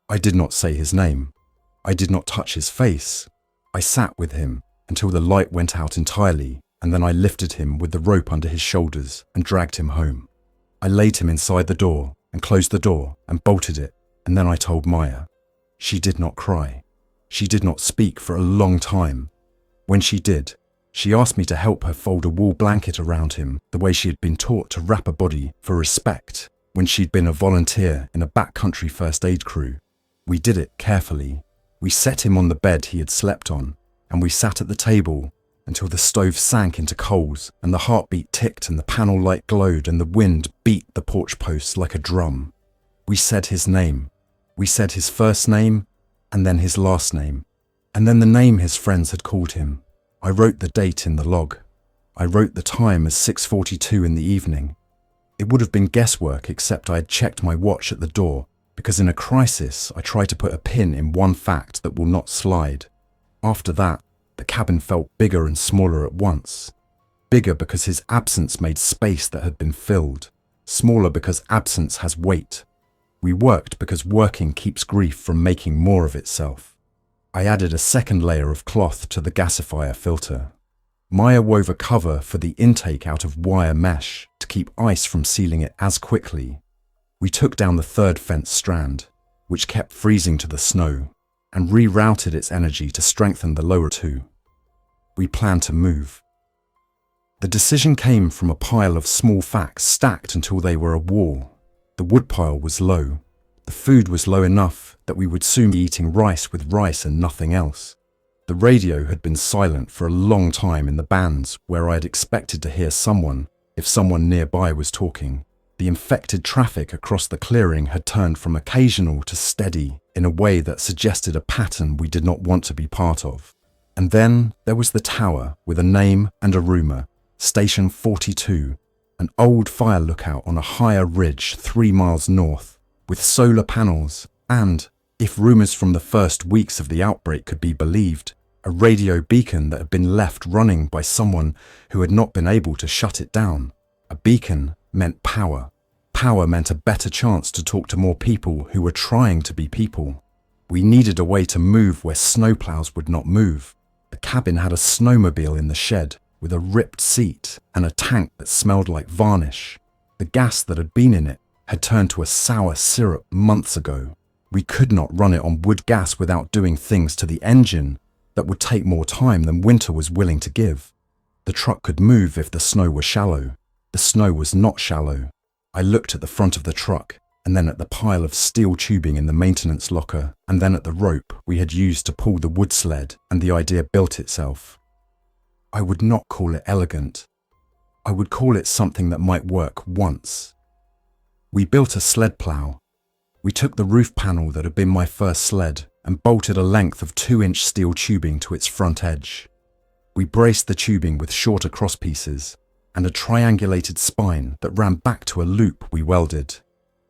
I did not say his name. I did not touch his face. I sat with him until the light went out entirely, and then I lifted him with the rope under his shoulders and dragged him home. I laid him inside the door and closed the door and bolted it, and then I told Maya. She did not cry. She did not speak for a long time. When she did, she asked me to help her fold a wool blanket around him the way she had been taught to wrap a body for respect when she'd been a volunteer in a backcountry first aid crew. We did it carefully. We set him on the bed he had slept on, and we sat at the table until the stove sank into coals and the heartbeat ticked and the panel light glowed and the wind beat the porch posts like a drum. We said his name. We said his first name and then his last name, and then the name his friends had called him. I wrote the date in the log. I wrote the time as 6:42 in the evening. It would have been guesswork except I had checked my watch at the door, because in a crisis I try to put a pin in one fact that will not slide. After that, the cabin felt bigger and smaller at once. Bigger because his absence made space that had been filled. Smaller because absence has weight. We worked because working keeps grief from making more of itself. I added a second layer of cloth to the gasifier filter. Maya wove a cover for the intake out of wire mesh to keep ice from sealing it as quickly. We took down the third fence strand, which kept freezing to the snow, and rerouted its energy to strengthen the lower two. We planned to move. The decision came from a pile of small facts stacked until they were a wall. The woodpile was low. The food was low enough that we would soon be eating rice with rice and nothing else. The radio had been silent for a long time in the bands where I had expected to hear someone if someone nearby was talking. The infected traffic across the clearing had turned from occasional to steady in a way that suggested a pattern we did not want to be part of. And then there was the tower with a name and a rumour, Station 42, an old fire lookout on a higher ridge 3 miles north, with solar panels and, if rumours from the first weeks of the outbreak could be believed, a radio beacon that had been left running by someone who had not been able to shut it down. A beacon meant power. Power meant a better chance to talk to more people who were trying to be people. We needed a way to move where snowplows would not move. The cabin had a snowmobile in the shed with a ripped seat and a tank that smelled like varnish. The gas that had been in it had turned to a sour syrup months ago. We could not run it on wood gas without doing things to the engine that would take more time than winter was willing to give. The truck could move if the snow were shallow. The snow was not shallow. I looked at the front of the truck, and then at the pile of steel tubing in the maintenance locker, and then at the rope we had used to pull the wood sled, and the idea built itself. I would not call it elegant. I would call it something that might work once. We built a sled plow. We took the roof panel that had been my first sled and bolted a length of 2-inch steel tubing to its front edge. We braced the tubing with shorter crosspieces and a triangulated spine that ran back to a loop we welded,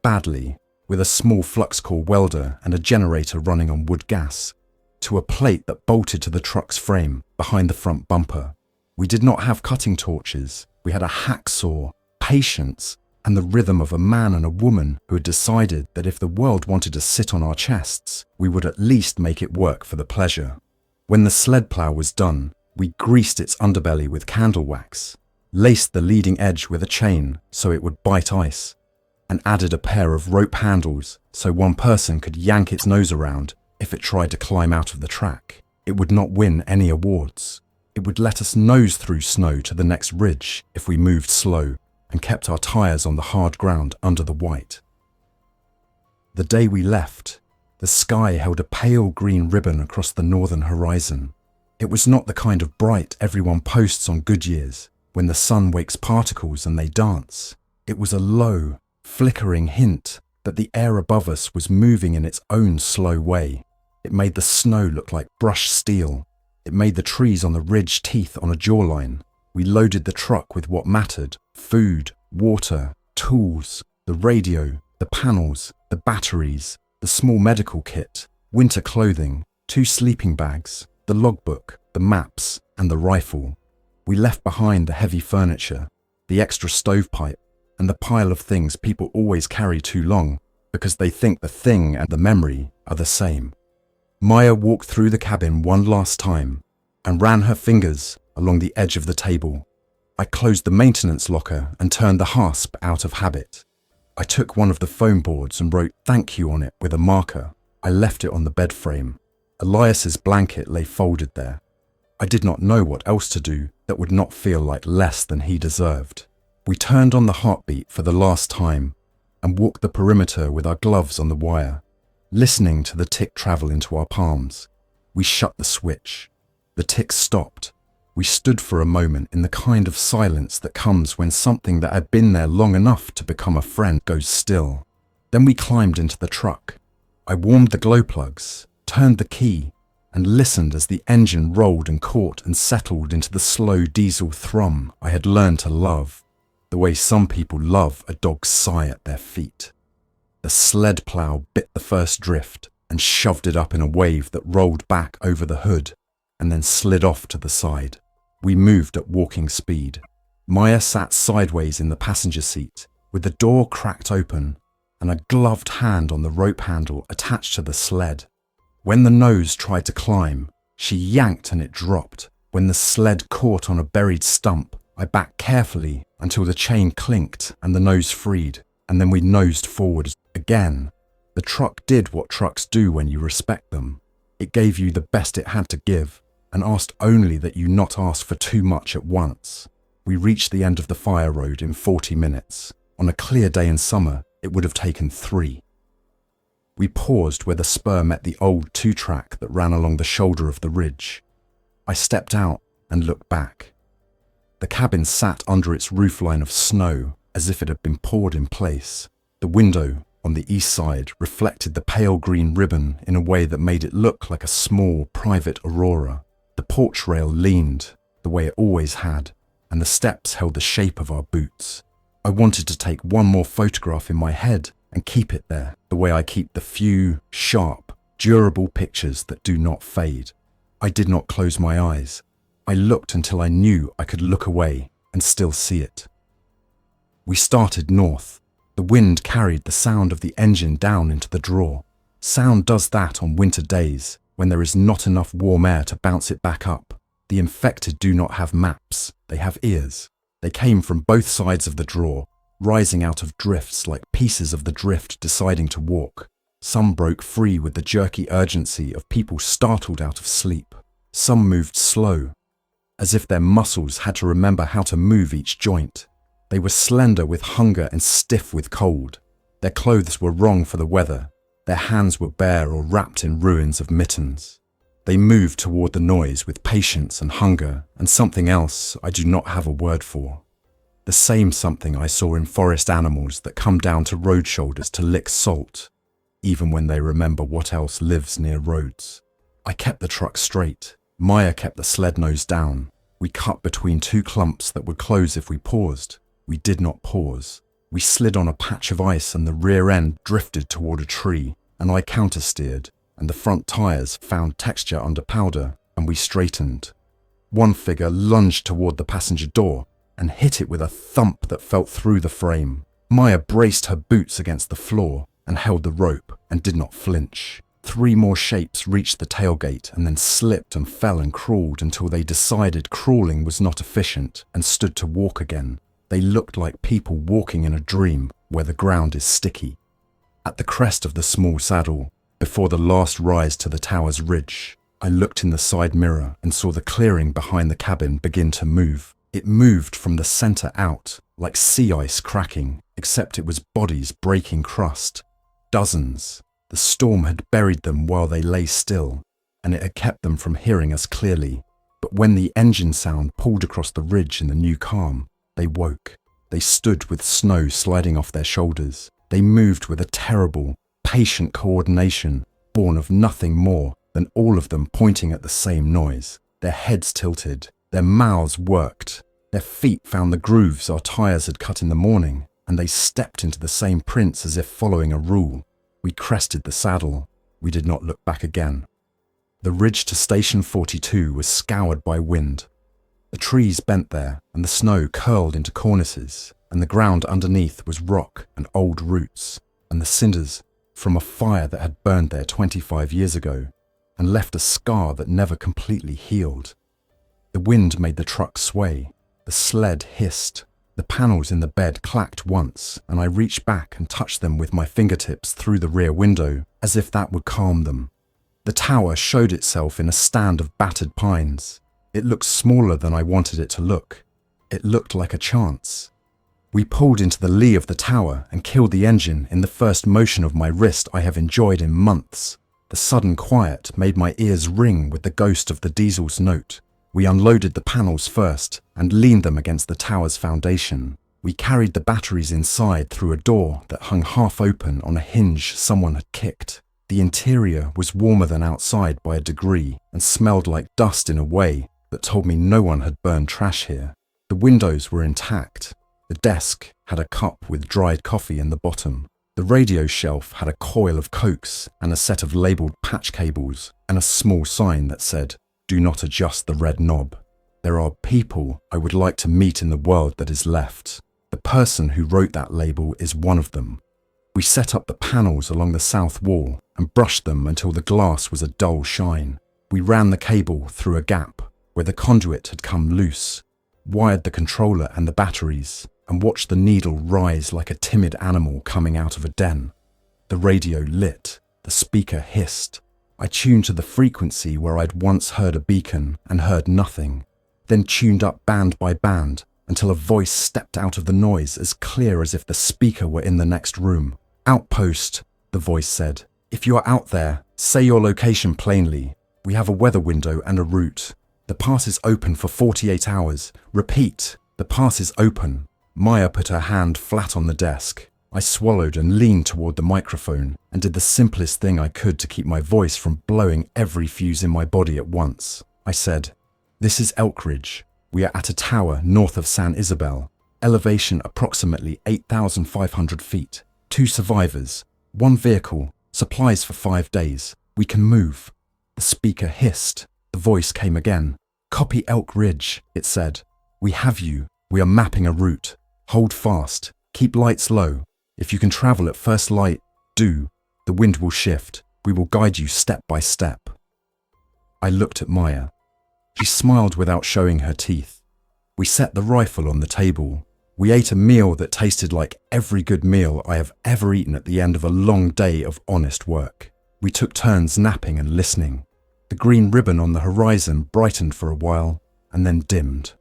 badly, with a small flux core welder and a generator running on wood gas, to a plate that bolted to the truck's frame behind the front bumper. We did not have cutting torches. We had a hacksaw patience, and the rhythm of a man and a woman who had decided that if the world wanted to sit on our chests, we would at least make it work for the pleasure. When the sled plough was done, we greased its underbelly with candle wax, laced the leading edge with a chain so it would bite ice, and added a pair of rope handles so one person could yank its nose around if it tried to climb out of the track. It would not win any awards. It would let us nose through snow to the next ridge if we moved slow and kept our tyres on the hard ground under the white. The day we left, the sky held a pale green ribbon across the northern horizon. It was not the kind of bright everyone posts on good years, when the sun wakes particles and they dance. It was a low, flickering hint that the air above us was moving in its own slow way. It made the snow look like brushed steel. It made the trees on the ridge teeth on a jawline. We loaded the truck with what mattered: food, water, tools, the radio, the panels, the batteries, the small medical kit, winter clothing, 2 sleeping bags, the logbook, the maps, and the rifle. We left behind the heavy furniture, the extra stovepipe, and the pile of things people always carry too long because they think the thing and the memory are the same. Maya walked through the cabin one last time and ran her fingers along the edge of the table. I closed the maintenance locker and turned the hasp out of habit. I took one of the foam boards and wrote "thank you" on it with a marker. I left it on the bed frame. Elias's blanket lay folded there. I did not know what else to do that would not feel like less than he deserved. We turned on the heartbeat for the last time and walked the perimeter with our gloves on the wire, listening to the tick travel into our palms. We shut the switch. The tick stopped. We stood for a moment in the kind of silence that comes when something that had been there long enough to become a friend goes still. Then we climbed into the truck. I warmed the glow plugs, turned the key, and listened as the engine rolled and caught and settled into the slow diesel thrum I had learned to love, the way some people love a dog's sigh at their feet. The sled plough bit the first drift and shoved it up in a wave that rolled back over the hood and then slid off to the side. We moved at walking speed. Maya sat sideways in the passenger seat, with the door cracked open and a gloved hand on the rope handle attached to the sled. When the nose tried to climb, she yanked and it dropped. When the sled caught on a buried stump, I backed carefully until the chain clinked and the nose freed, and then we nosed forward again. The truck did what trucks do when you respect them. It gave you the best it had to give, and asked only that you not ask for too much at once. We reached the end of the fire road in 40 minutes. On a clear day in summer, it would have taken 3. We paused where the spur met the old 2-track that ran along the shoulder of the ridge. I stepped out and looked back. The cabin sat under its roofline of snow as if it had been poured in place. The window on the east side reflected the pale green ribbon in a way that made it look like a small private aurora. The porch rail leaned, the way it always had, and the steps held the shape of our boots. I wanted to take one more photograph in my head and keep it there, the way I keep the few, sharp, durable pictures that do not fade. I did not close my eyes. I looked until I knew I could look away and still see it. We started north. The wind carried the sound of the engine down into the draw. Sound does that on winter days, when there is not enough warm air to bounce it back up. The infected do not have maps, they have ears. They came from both sides of the draw, rising out of drifts like pieces of the drift deciding to walk. Some broke free with the jerky urgency of people startled out of sleep. Some moved slow, as if their muscles had to remember how to move each joint. They were slender with hunger and stiff with cold. Their clothes were wrong for the weather. Their hands were bare or wrapped in ruins of mittens. They moved toward the noise with patience and hunger and something else I do not have a word for. The same something I saw in forest animals that come down to road shoulders to lick salt, even when they remember what else lives near roads. I kept the truck straight. Maya kept the sled nose down. We cut between 2 clumps that would close if we paused. We did not pause. We slid on a patch of ice and the rear end drifted toward a tree, and I countersteered, and the front tires found texture under powder, and we straightened. One figure lunged toward the passenger door. and hit it with a thump that felt through the frame. Maya braced her boots against the floor and held the rope and did not flinch. 3 more shapes reached the tailgate and then slipped and fell and crawled until they decided crawling was not efficient and stood to walk again. They looked like people walking in a dream where the ground is sticky. At the crest of the small saddle, before the last rise to the tower's ridge, I looked in the side mirror and saw the clearing behind the cabin begin to move. It moved from the center out, like sea ice cracking, except it was bodies breaking crust. Dozens. The storm had buried them while they lay still, and it had kept them from hearing us clearly. But when the engine sound pulled across the ridge in the new calm, they woke. They stood with snow sliding off their shoulders. They moved with a terrible, patient coordination, born of nothing more than all of them pointing at the same noise. Their heads tilted, their mouths worked, their feet found the grooves our tires had cut in the morning, and they stepped into the same prints as if following a rule. We crested the saddle. We did not look back again. The ridge to Station 42 was scoured by wind. The trees bent there, and the snow curled into cornices, and the ground underneath was rock and old roots, and the cinders from a fire that had burned there 25 years ago, and left a scar that never completely healed. The wind made the truck sway. The sled hissed. The panels in the bed clacked once, and I reached back and touched them with my fingertips through the rear window, as if that would calm them. The tower showed itself in a stand of battered pines. It looked smaller than I wanted it to look. It looked like a chance. We pulled into the lee of the tower and killed the engine in the first motion of my wrist I have enjoyed in months. The sudden quiet made my ears ring with the ghost of the diesel's note. We unloaded the panels first and leaned them against the tower's foundation. We carried the batteries inside through a door that hung half open on a hinge someone had kicked. The interior was warmer than outside by a degree and smelled like dust in a way that told me no one had burned trash here. The windows were intact. The desk had a cup with dried coffee in the bottom. The radio shelf had a coil of cokes and a set of labelled patch cables and a small sign that said, "Do not adjust the red knob. There are people I would like to meet in the world that is left. The person who wrote that label is one of them." We set up the panels along the south wall and brushed them until the glass was a dull shine. We ran the cable through a gap where the conduit had come loose, wired the controller and the batteries, and watched the needle rise like a timid animal coming out of a den. The radio lit. The speaker hissed. I tuned to the frequency where I'd once heard a beacon and heard nothing, then tuned up band by band until a voice stepped out of the noise as clear as if the speaker were in the next room. "Outpost," the voice said. "If you are out there, say your location plainly. We have a weather window and a route. The pass is open for 48 hours. Repeat, the pass is open." Maya put her hand flat on the desk. I swallowed and leaned toward the microphone and did the simplest thing I could to keep my voice from blowing every fuse in my body at once. I said, "This is Elk Ridge. We are at a tower north of San Isabel. Elevation approximately 8,500 feet. 2 survivors. 1 vehicle. Supplies for 5 days. We can move." The speaker hissed. The voice came again. "Copy Elk Ridge," it said. "We have you. We are mapping a route. Hold fast. Keep lights low. If you can travel at first light, do. The wind will shift. We will guide you step by step." I looked at Maya. She smiled without showing her teeth. We set the rifle on the table. We ate a meal that tasted like every good meal I have ever eaten at the end of a long day of honest work. We took turns napping and listening. The green ribbon on the horizon brightened for a while and then dimmed.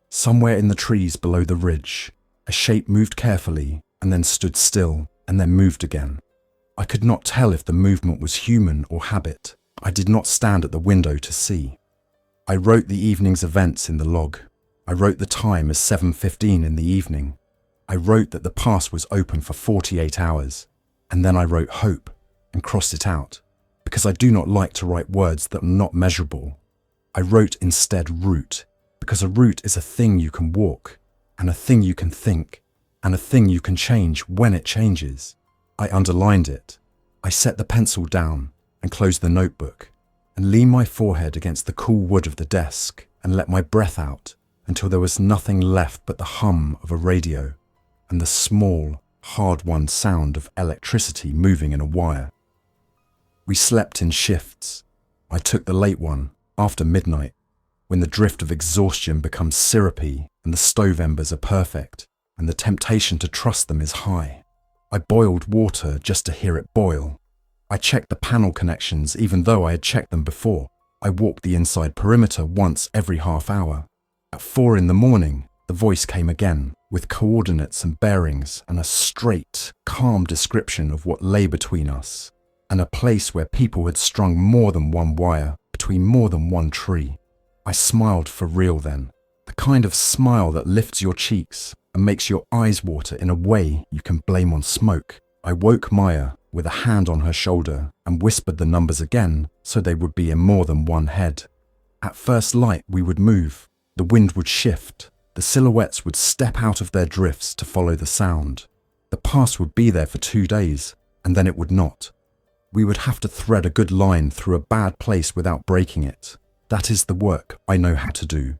Somewhere in the trees below the ridge, a shape moved carefully and then stood still and then moved again. I could not tell if the movement was human or habit. I did not stand at the window to see. I wrote the evening's events in the log. I wrote the time as 7:15 in the evening. I wrote that the pass was open for 48 hours. And then I wrote hope and crossed it out, because I do not like to write words that are not measurable. I wrote instead route, because a route is a thing you can walk, and a thing you can think, and a thing you can change when it changes. I underlined it. I set the pencil down and closed the notebook and leaned my forehead against the cool wood of the desk and let my breath out until there was nothing left but the hum of a radio and the small, hard-won sound of electricity moving in a wire. We slept in shifts. I took the late one, after midnight, when the drift of exhaustion becomes syrupy and the stove embers are perfect, and the temptation to trust them is high. I boiled water just to hear it boil. I checked the panel connections even though I had checked them before. I walked the inside perimeter once every half hour. At 4 a.m, the voice came again, with coordinates and bearings and a straight, calm description of what lay between us, and a place where people had strung more than one wire between more than one tree. I smiled for real then, the kind of smile that lifts your cheeks and makes your eyes water in a way you can blame on smoke. I woke Maya with a hand on her shoulder and whispered the numbers again so they would be in more than one head. At first light we would move, the wind would shift, the silhouettes would step out of their drifts to follow the sound. The past would be there for 2 days, and then it would not. We would have to thread a good line through a bad place without breaking it. That is the work I know how to do.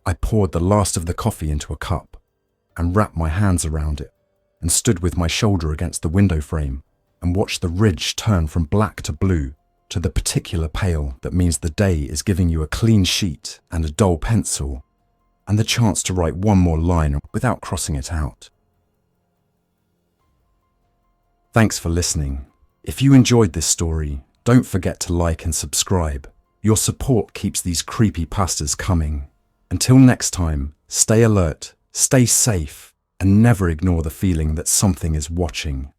I poured the last of the coffee into a cup and wrapped my hands around it and stood with my shoulder against the window frame and watched the ridge turn from black to blue to the particular pale that means the day is giving you a clean sheet and a dull pencil and the chance to write one more line without crossing it out. Thanks for listening. If you enjoyed this story, don't forget to like and subscribe. Your support keeps these creepypastas coming. Until next time, stay alert, stay safe, and never ignore the feeling that something is watching.